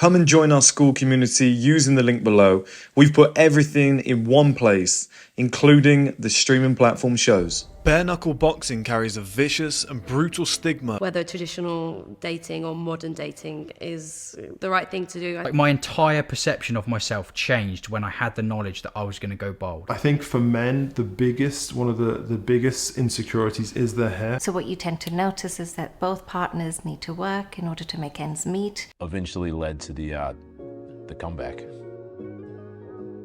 Come and join our school community using the link below. We've put everything in one place, including the streaming platform shows. Bare knuckle boxing carries a vicious and brutal stigma. Whether traditional dating or modern dating is the right thing to do. Like, my entire perception of myself changed when I had the knowledge that I was going to go bald. I think for men, one of the biggest insecurities is their hair. So what you tend to notice is that both partners need to work in order to make ends meet. Eventually led to the comeback.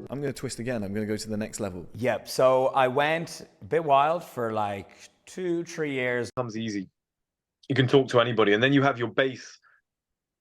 I'm going to twist again. I'm going to go to the next level. Yep. So I went a bit wild for like 2-3 years. Comes easy. You can talk to anybody, and then you have your base.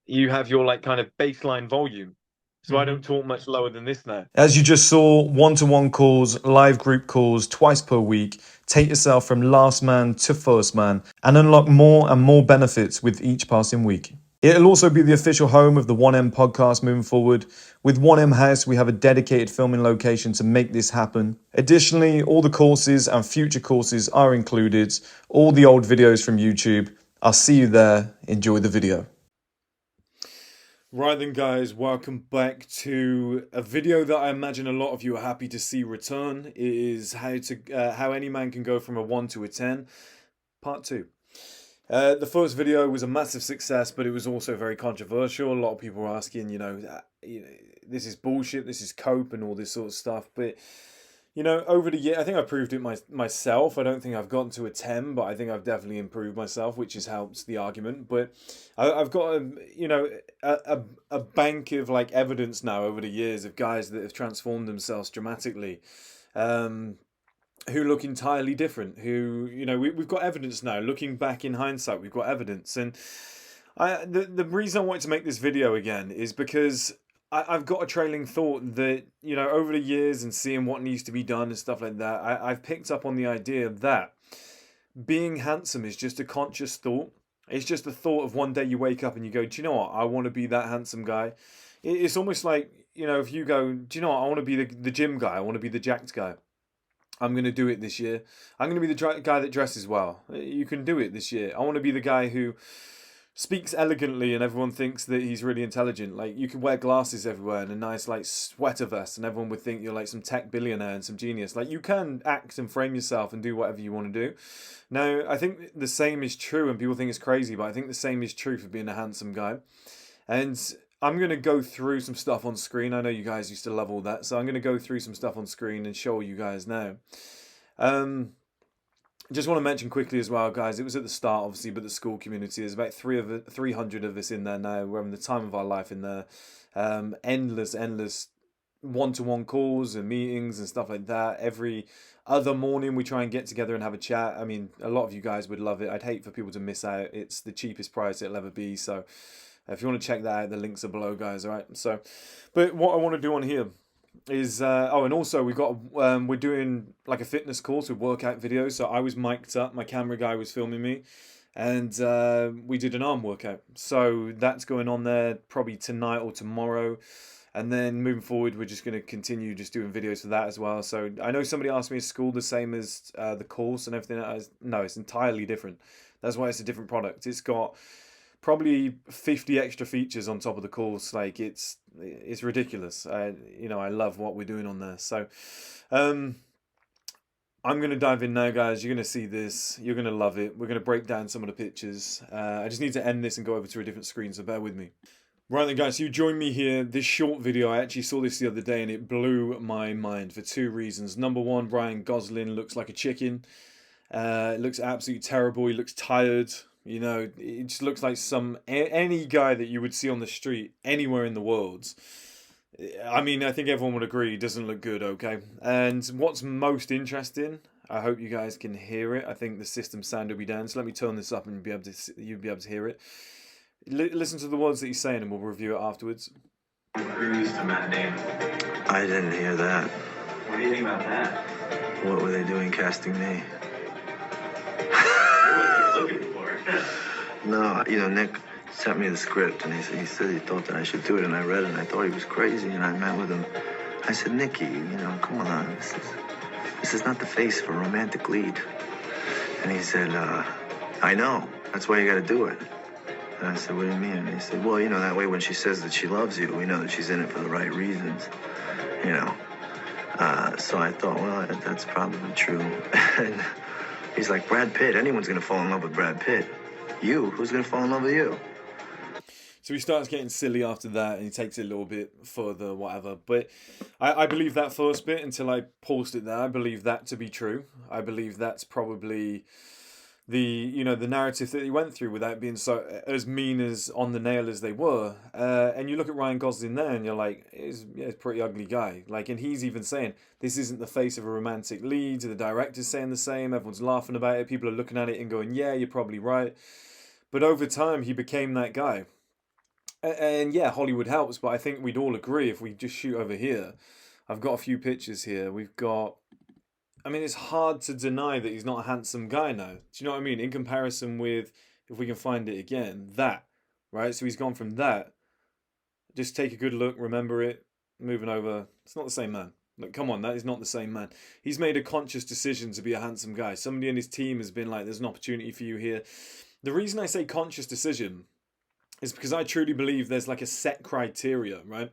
You have your like kind of baseline volume. So I don't talk much lower than this now. As you just saw, one-to-one calls, live group calls twice per week. Take yourself from last man to first man and unlock more and more benefits with each passing week. It'll also be the official home of the 1M podcast moving forward. With 1M House, we have a dedicated filming location to make this happen. Additionally, all the courses and future courses are included. All the old videos from YouTube. I'll see you there. Enjoy the video. Right then, guys, welcome back to a video that I imagine a lot of you are happy to see return. It is how any man can go from a 1 to a 10, part 2. The first video was a massive success, but it was also very controversial. A lot of people were asking, this is bullshit, this is cope and all this sort of stuff. But, over the year, I think I proved it myself. I don't think I've gotten to a 10, but I think I've definitely improved myself, which has helped the argument. But I've got, a bank of like evidence now over the years of guys that have transformed themselves dramatically. Who look entirely different, we've got evidence now. Looking back in hindsight, we've got evidence. And the reason I wanted to make this video again is because I've got a trailing thought that, over the years and seeing what needs to be done and stuff like that, I've picked up on the idea that being handsome is just a conscious thought. It's just a thought of one day you wake up and you go, do you know what? I want to be that handsome guy. It's almost like, if you go, do you know what? I want to be the gym guy. I want to be the jacked guy. I'm going to do it this year. I'm going to be the guy that dresses well. You can do it this year. I want to be the guy who speaks elegantly and everyone thinks that he's really intelligent. Like, you can wear glasses everywhere and a nice, like, sweater vest and everyone would think you're, like, some tech billionaire and some genius. Like, you can act and frame yourself and do whatever you want to do. Now, I think the same is true, and people think it's crazy, but I think the same is true for being a handsome guy. And I'm going to go through some stuff on screen. I know you guys used to love all that, so I'm going to go through some stuff on screen and show you guys now. Just want to mention quickly as well, guys, it was at the start, obviously, but the school community, there's about 300 of us in there now. We're having the time of our life in there. Endless one-to-one calls and meetings and stuff like that. Every other morning we try and get together and have a chat. I mean, a lot of you guys would love it. I'd hate for people to miss out. It's the cheapest price it'll ever be, so if you want to check that out, the links are below, guys. All right. So, but what I want to do on here is and also we're doing like a fitness course with workout videos. So I was mic'd up, my camera guy was filming me, and we did an arm workout. So that's going on there probably tonight or tomorrow. And then moving forward, we're just going to continue just doing videos for that as well. So I know somebody asked me, is school the same as the course and everything? No, it's entirely different. That's why it's a different product. It's got probably 50 extra features on top of the course. Like, it's ridiculous. I love what we're doing on there. So I'm going to dive in now, guys. You're going to see this. You're going to love it. We're going to break down some of the pictures. I just need to end this and go over to a different screen, so bear with me. Right then, guys, so you join me here. This short video, I actually saw this the other day and it blew my mind for 2 reasons. Number one, Ryan Gosling looks like a chicken. It looks absolutely terrible. He looks tired. It just looks like any guy that you would see on the street anywhere in the world. I mean, I think everyone would agree he doesn't look good, okay? And what's most interesting, I hope you guys can hear it. I think the system sound will be down, so let me turn this up and you'll be able to hear it. Listen to the words that he's saying and we'll review it afterwards. Released a matinee. I didn't hear that. What do you think about that? What were they doing casting me? What were you looking for? No, Nick sent me the script and he said he thought that I should do it, and I read it and I thought he was crazy, and I met with him. I said, Nicky, come on, this is not the face of a romantic lead. And he said, I know, that's why you gotta do it. And I said, what do you mean? And he said, well, that way when she says that she loves you, we know that she's in it for the right reasons, you know. So I thought, well, that's probably true. And he's like, Brad Pitt, anyone's going to fall in love with Brad Pitt. You, who's going to fall in love with you? So he starts getting silly after that, and he takes it a little bit further, whatever. But I believe that first bit until I paused it there. I believe that to be true. I believe that's probably the narrative that he went through without being so as mean as on the nail as they were. And you look at Ryan Gosling there, and you're like, he's a pretty ugly guy. Like, and he's even saying this isn't the face of a romantic lead. The director's saying the same. Everyone's laughing about it. People are looking at it and going, yeah, you're probably right. But over time, he became that guy. And yeah, Hollywood helps, but I think we'd all agree if we just shoot over here. I've got a few pictures here. We've got... I mean, it's hard to deny that he's not a handsome guy now. Do you know what I mean? In comparison with, if we can find it again, that, right? So he's gone from that. Just take a good look, remember it, moving over. It's not the same man. Look, come on, that is not the same man. He's made a conscious decision to be a handsome guy. Somebody in his team has been like, there's an opportunity for you here. The reason I say conscious decision is because I truly believe there's like a set criteria, right?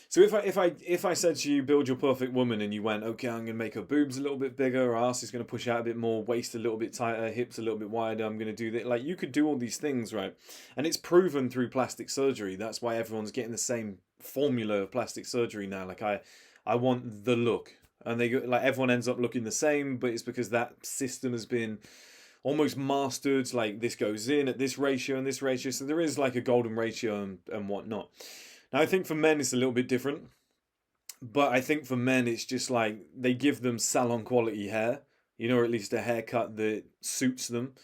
So if I said to you, build your perfect woman, and you went, okay, I'm going to make her boobs a little bit bigger, her ass is going to push out a bit more, waist a little bit tighter, hips a little bit wider, I'm going to do that. Like, you could do all these things, right? And it's proven through plastic surgery. That's why everyone's getting the same formula of plastic surgery now. Like, I want the look. And they go, like, everyone ends up looking the same, but it's because that system has been almost mastered. Like, this goes in at this ratio and this ratio. So there is like a golden ratio and whatnot. Now, I think for men it's a little bit different, but I think for men it's just like they give them salon quality hair, or at least a haircut that suits them,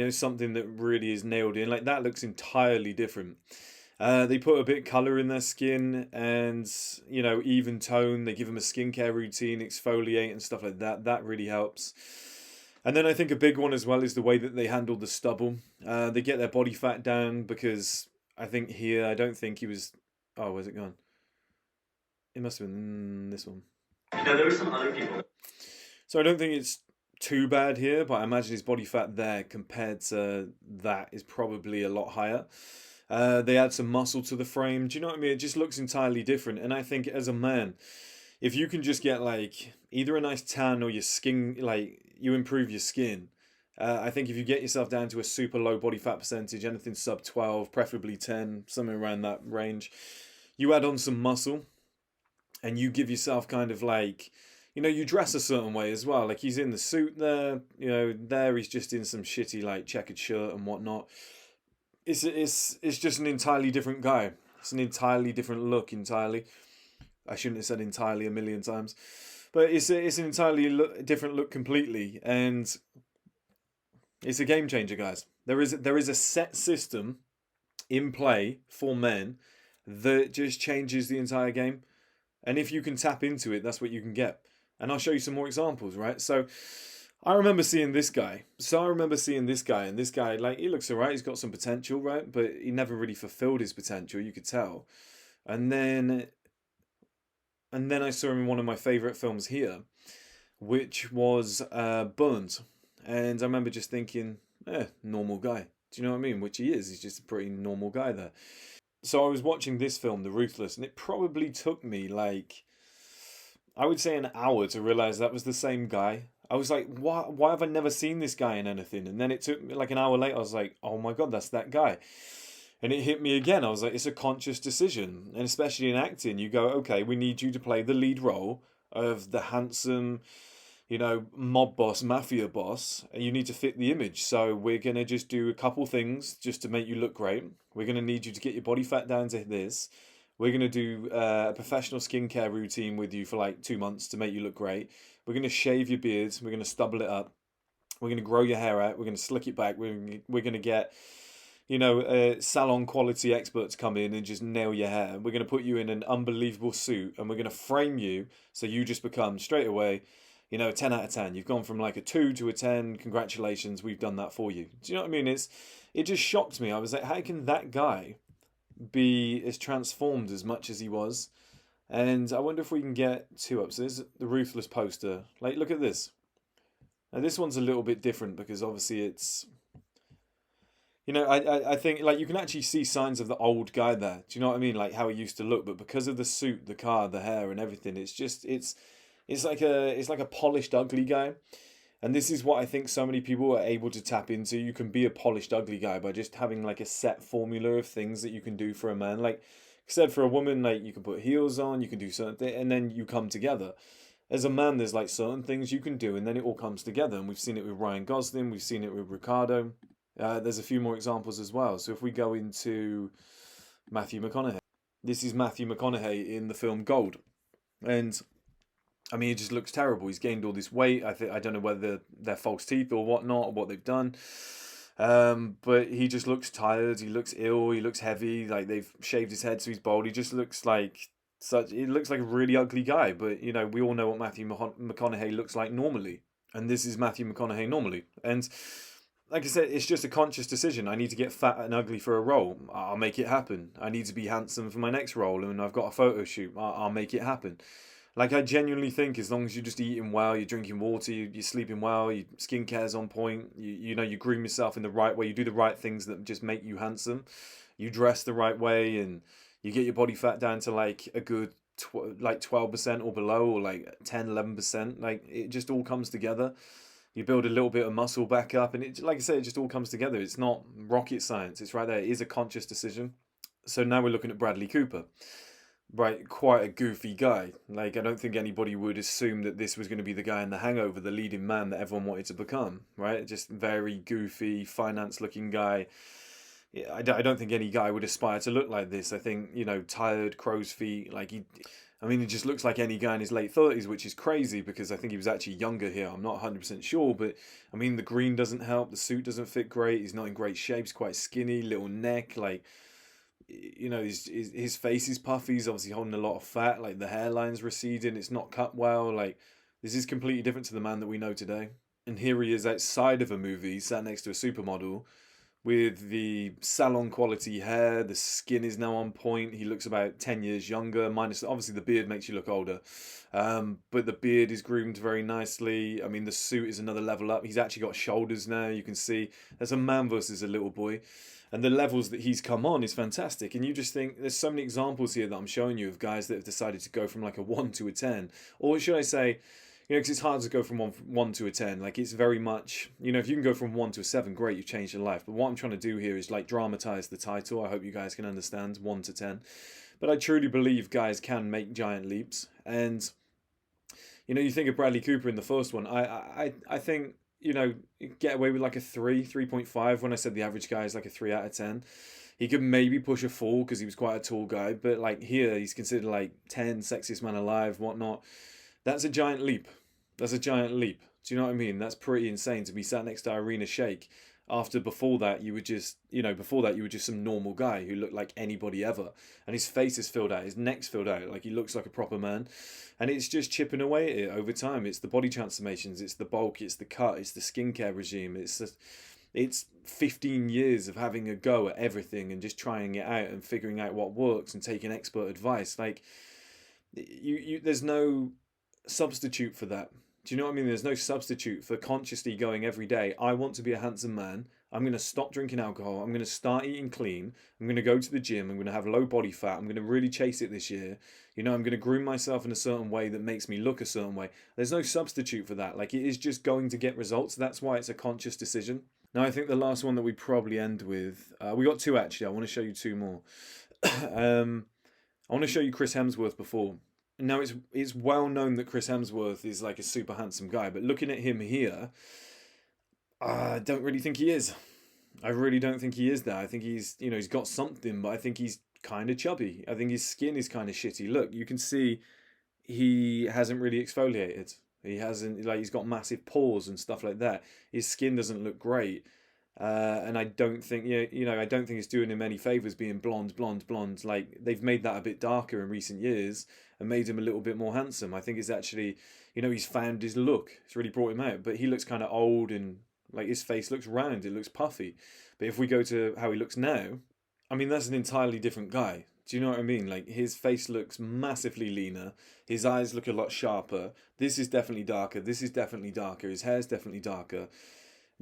something that really is nailed in. Like, that looks entirely different. They put a bit of colour in their skin and, even tone. They give them a skincare routine, exfoliate and stuff like that. That really helps. And then I think a big one as well is the way that they handle the stubble. They get their body fat down because I think here, I don't think he was... Oh, where's it gone? It must have been this one. No, there were some other people. So I don't think it's too bad here, but I imagine his body fat there compared to that is probably a lot higher. They add some muscle to the frame. Do you know what I mean? It just looks entirely different. And I think as a man, if you can just get like either a nice tan or your skin, like you improve your skin. I think if you get yourself down to a super low body fat percentage, anything sub 12, preferably 10, somewhere around that range, you add on some muscle and you give yourself kind of like, you dress a certain way as well. Like, he's in the suit there, there he's just in some shitty like checkered shirt and whatnot. It's just an entirely different guy. It's an entirely different look entirely. I shouldn't have said entirely a million times. But it's an entirely different look completely. And it's a game changer, guys. There is a set system in play for men that just changes the entire game. And if you can tap into it, that's what you can get. And I'll show you some more examples, right? So I remember seeing this guy. And this guy, like, he looks alright. He's got some potential, right? But he never really fulfilled his potential, you could tell. And then I saw him in one of my favourite films here, which was Burns. And I remember just thinking, normal guy. Do you know what I mean? Which he is. He's just a pretty normal guy there. So I was watching this film, The Ruthless, and it probably took me like, I would say an hour to realise that was the same guy. I was like, why have I never seen this guy in anything? And then it took me like an hour later, I was like, oh my God, that's that guy. And it hit me again. I was like, it's a conscious decision. And especially in acting, you go, okay, we need you to play the lead role of the handsome, mob boss, mafia boss, and you need to fit the image. So we're going to just do a couple things just to make you look great. We're going to need you to get your body fat down to this. We're going to do a professional skincare routine with you for like 2 months to make you look great. We're going to shave your beards. We're going to stubble it up. We're going to grow your hair out. We're going to slick it back. We're going to get, salon quality experts come in and just nail your hair. We're going to put you in an unbelievable suit and we're going to frame you so you just become straight away, 10 out of 10. You've gone from like a 2 to a 10. Congratulations, we've done that for you. Do you know what I mean? It just shocked me. I was like, how can that guy be as transformed as much as he was? And I wonder if we can get 2 up. So there's the Ruthless poster. Like, look at this. Now this one's a little bit different because obviously it's You know, I think like you can actually see signs of the old guy there. Do you know what I mean? Like how he used to look, but because of the suit, the car, the hair, and everything, it's like a polished ugly guy. And this is what I think so many people are able to tap into. You can be a polished ugly guy by just having like a set formula of things that you can do for a man. Like I said, for a woman, like you can put heels on, you can do certain things, and then you come together. As a man, there's like certain things you can do, and then it all comes together. And we've seen it with Ryan Gosling, we've seen it with Ricardo. There's a few more examples as well. So if we go into Matthew McConaughey, this is Matthew McConaughey in the film Gold, and I mean, he just looks terrible. He's gained all this weight. I don't know whether they're false teeth or whatnot, or what they've done. But he just looks tired. He looks ill. He looks heavy. Like they've shaved his head so he's bald. He just looks like such. He looks like a really ugly guy. But you know, we all know what Matthew McConaughey looks like normally, and this is Matthew McConaughey normally. And like I said, it's just a conscious decision. I need to get fat and ugly for a role. I'll make it happen. I need to be handsome for my next role, and I've got a photo shoot. I'll make it happen. Like, I genuinely think as long as you're just eating well, you're drinking water, you're sleeping well, your skincare's on point, you know, you groom yourself in the right way, you do the right things that just make you handsome, you dress the right way, and you get your body fat down to like a good like 12% or below, or like 10, 11%. Like, it just all comes together. You build a little bit of muscle back up, and it, like I said, it just all comes together. It's not rocket science. It's right there. It is a conscious decision. So now we're looking at Bradley Cooper. Right, quite a goofy guy. Like, I don't think anybody would assume that this was going to be the guy in The Hangover, the leading man that everyone wanted to become, right? Just very goofy, finance-looking guy. Yeah, I don't think any guy would aspire to look like this. I think, you know, tired, crow's feet, like I mean, he just looks like any guy in his late 30s, which is crazy because I think he was actually younger here. I'm not 100% sure, but I mean, the green doesn't help. The suit doesn't fit great. He's not in great shape. He's quite skinny, little neck, like, you know, his face is puffy. He's obviously holding a lot of fat. Like the hairline's receding. It's not cut well. Like this is completely different to the man that we know today. And here he is outside of a movie, sat next to a supermodel, with the salon quality hair. The skin is now on point. He looks about 10 years younger. Minus obviously the beard makes you look older, but the beard is groomed very nicely. I mean, the suit is another level up. He's actually got shoulders now. You can see there's a man versus a little boy. And the levels that he's come on is fantastic. And you just think, there's so many examples here that I'm showing you of guys that have decided to go from like a 1 to a 10. Or should I say, you know, because it's hard to go from one to a 10. Like, it's very much, you know, if you can go from 1 to a 7, great, you've changed your life. But what I'm trying to do here is like dramatize the title. I hope you guys can understand 1 to 10. But I truly believe guys can make giant leaps. And, you know, you think of Bradley Cooper in the first one. I think, you know, get away with like a 3.5 when I said the average guy is like a 3 out of 10. He could maybe push a 4 because he was quite a tall guy, but like here he's considered like 10, sexiest man alive, whatnot. That's a giant leap. That's a giant leap. Do you know what I mean? That's pretty insane to be sat next to Irina Shayk. After before that you were just some normal guy who looked like anybody ever, and his face is filled out, his neck's filled out, like he looks like a proper man, and it's just chipping away at it over time. It's the body transformations, it's the bulk, it's the cut, it's the skincare regime, it's 15 years of having a go at everything and just trying it out and figuring out what works and taking expert advice. Like you there's no substitute for that. Do you know what I mean? There's no substitute for consciously going every day, I want to be a handsome man. I'm going to stop drinking alcohol. I'm going to start eating clean. I'm going to go to the gym. I'm going to have low body fat. I'm going to really chase it this year. You know, I'm going to groom myself in a certain way that makes me look a certain way. There's no substitute for that. Like, it is just going to get results. That's why it's a conscious decision. Now, I think the last one that we probably end with, we got 2 actually. I want to show you 2 more. I want to show you Chris Hemsworth before. Now, it's well known that Chris Hemsworth is like a super handsome guy, but looking at him here, I don't really think he is. I really don't think he is that. I think he's, you know, he's got something, but I think he's kind of chubby. I think his skin is kind of shitty. Look, you can see he hasn't really exfoliated. He hasn't, like, he's got massive pores and stuff like that. His skin doesn't look great. And I don't think, you know, I don't think it's doing him any favors being blonde. Like, they've made that a bit darker in recent years and made him a little bit more handsome. I think it's actually, you know, he's found his look. It's really brought him out. But he looks kind of old and, like, his face looks round. It looks puffy. But if we go to how he looks now, I mean, that's an entirely different guy. Do you know what I mean? Like, his face looks massively leaner. His eyes look a lot sharper. This is definitely darker. This is definitely darker. His hair's definitely darker.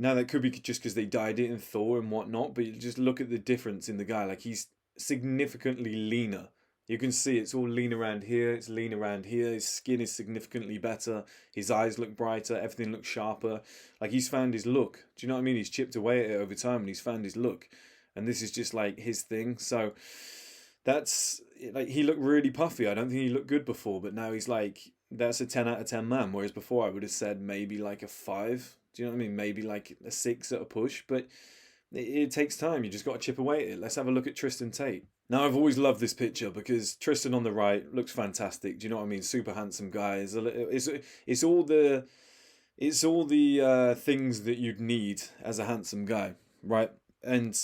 Now that could be just because they dyed it in Thor and whatnot, but you just look at the difference in the guy. Like, he's significantly leaner. You can see it's all lean around here, it's lean around here. His skin is significantly better. His eyes look brighter. Everything looks sharper. Like, he's found his look. Do you know what I mean? He's chipped away at it over time and he's found his look. And this is just like his thing. So that's like, he looked really puffy. I don't think he looked good before, but now he's like, that's a 10 out of 10 man. Whereas before I would have said maybe like a 5. Do you know what I mean? Maybe like a 6 at a push, but it takes time. You just got to chip away at it. Let's have a look at Tristan Tate. Now, I've always loved this picture because Tristan on the right looks fantastic. Do you know what I mean? Super handsome guy. It's all the things that you'd need as a handsome guy, right? And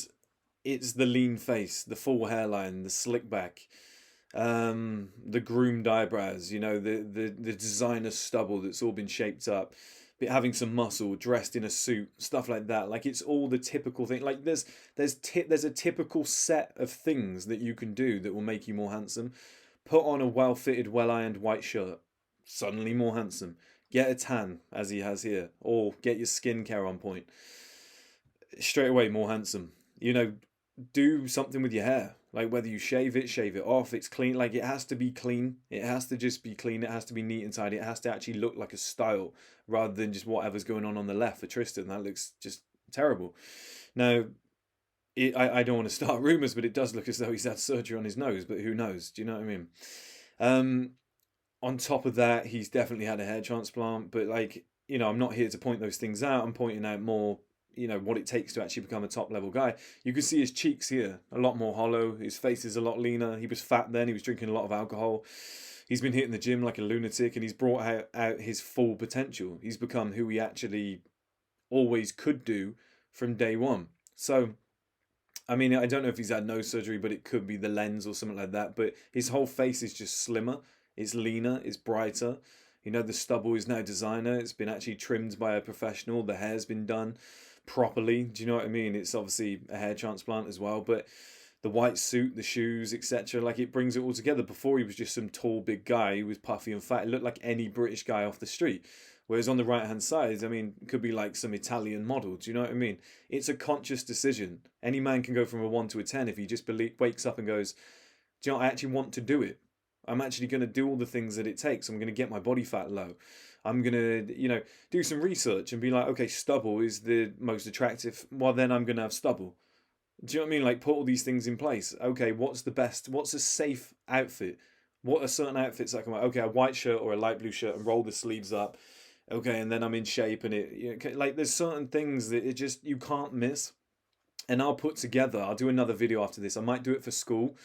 it's the lean face, the full hairline, the slick back, the groomed eyebrows. You know, the designer stubble that's all been shaped up. But having some muscle, dressed in a suit, stuff like that. Like, it's all the typical thing. Like, there's a typical set of things that you can do that will make you more handsome. Put on a well-fitted, well-ironed white shirt, suddenly more handsome. Get a tan, as he has here, or get your skincare on point. Straight away, more handsome. You know, do something with your hair. Like, whether you shave it off, it's clean. Like, it has to be clean. It has to just be clean. It has to be neat and tidy. It has to actually look like a style rather than just whatever's going on the left for Tristan. That looks just terrible. Now, I don't want to start rumours, but it does look as though he's had surgery on his nose, but who knows? Do you know what I mean? On top of that, he's definitely had a hair transplant, but, like, you know, I'm not here to point those things out. I'm pointing out more, you know, what it takes to actually become a top level guy. You can see his cheeks here, a lot more hollow. His face is a lot leaner. He was fat then. He was drinking a lot of alcohol. He's been hitting the gym like a lunatic, and he's brought out his full potential. He's become who he actually always could do from day one. So, I mean, I don't know if he's had nose surgery, but it could be the lens or something like that. But his whole face is just slimmer. It's leaner. It's brighter. You know, the stubble is now designer. It's been actually trimmed by a professional. The hair's been done properly. Do you know what I mean? It's obviously a hair transplant as well, but the white suit, the shoes, etc., like, it brings it all together. Before, he was just some tall, big guy who was puffy and fat. It looked like any British guy off the street. Whereas on the right-hand side, I mean, it could be like some Italian model. Do you know what I mean? It's a conscious decision. Any man can go from a 1 to a 10 if he just wakes up and goes, do you know, I actually want to do it. I'm actually going to do all the things that it takes. I'm going to get my body fat low. I'm going to, you know, do some research and be like, okay, stubble is the most attractive. Well, then I'm going to have stubble. Do you know what I mean? Like, put all these things in place. Okay, what's the best? What's a safe outfit? What are certain outfits that I can wear? Okay, a white shirt or a light blue shirt and roll the sleeves up. Okay, and then I'm in shape, and it, you know, like, there's certain things that it just, you can't miss. And I'll do another video after this. I might do it for school.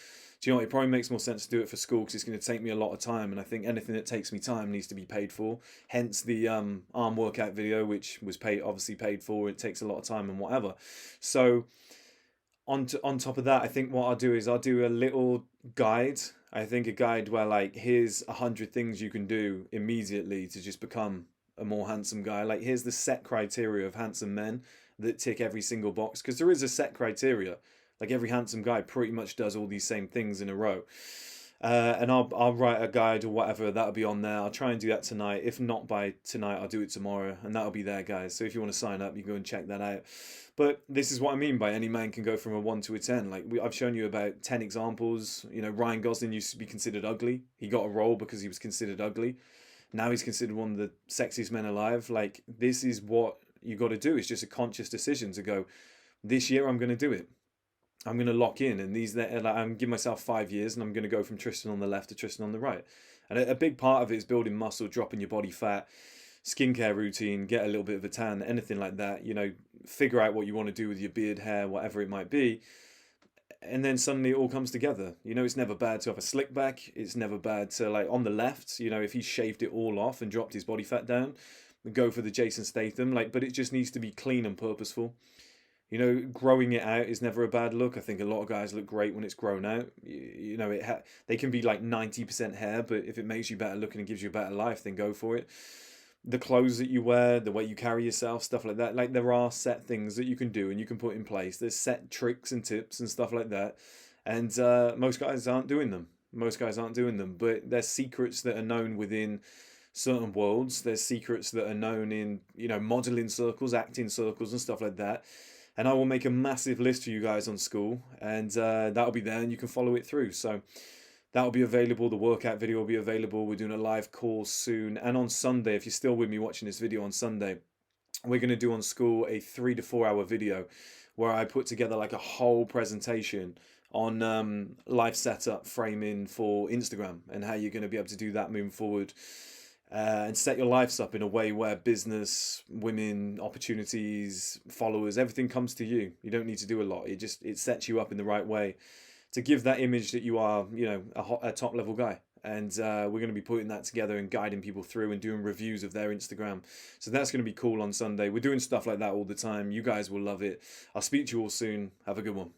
Do you know what? It probably makes more sense to do it for school because it's going to take me a lot of time, and I think anything that takes me time needs to be paid for. Hence the arm workout video, which was obviously paid for. It takes a lot of time and whatever. So on top of that, I think what I'll do is I'll do a little guide. I think a guide where, like, here's 100 things you can do immediately to just become a more handsome guy. Like, here's the set criteria of handsome men that tick every single box, because there is a set criteria. Like, every handsome guy pretty much does all these same things in a row. And I'll write a guide or whatever. That'll be on there. I'll try and do that tonight. If not by tonight, I'll do it tomorrow. And that'll be there, guys. So if you want to sign up, you can go and check that out. But this is what I mean by any man can go from a 1 to a 10. Like, I've shown you about 10 examples. You know, Ryan Gosling used to be considered ugly. He got a role because he was considered ugly. Now he's considered one of the sexiest men alive. Like, this is what you got to do. It's just a conscious decision to go, this year I'm going to do it. I'm going to lock in, and I'm giving myself 5 years, and I'm going to go from Tristan on the left to Tristan on the right. And a big part of it is building muscle, dropping your body fat, skincare routine, get a little bit of a tan, anything like that. You know, figure out what you want to do with your beard, hair, whatever it might be. And then suddenly it all comes together. You know, it's never bad to have a slick back. It's never bad to, like, on the left, you know, if he shaved it all off and dropped his body fat down, go for the Jason Statham. Like, but it just needs to be clean and purposeful. You know, growing it out is never a bad look. I think a lot of guys look great when it's grown out. You know, they can be like 90% hair, but if it makes you better looking and gives you a better life, then go for it. The clothes that you wear, the way you carry yourself, stuff like that. Like, there are set things that you can do and you can put in place. There's set tricks and tips and stuff like that. And most guys aren't doing them. But there's secrets that are known within certain worlds. There's secrets that are known in, modeling circles, acting circles, and stuff like that. And I will make a massive list for you guys on School, and that'll be there, and you can follow it through. So that'll be available. The workout video will be available. We're doing a live call soon, and on Sunday, if you're still with me watching this video on Sunday, we're going to do on School a 3 to 4 hour video where I put together like a whole presentation on live setup framing for Instagram and how you're going to be able to do that moving forward, and set your lives up in a way where business, women, opportunities, followers, everything comes to you. You don't need to do a lot. It sets you up in the right way to give that image that you are, a top level guy. And we're going to be putting that together and guiding people through and doing reviews of their Instagram. So that's going to be cool on Sunday. We're doing stuff like that all the time. You guys will love it. I'll speak to you all soon. Have a good one.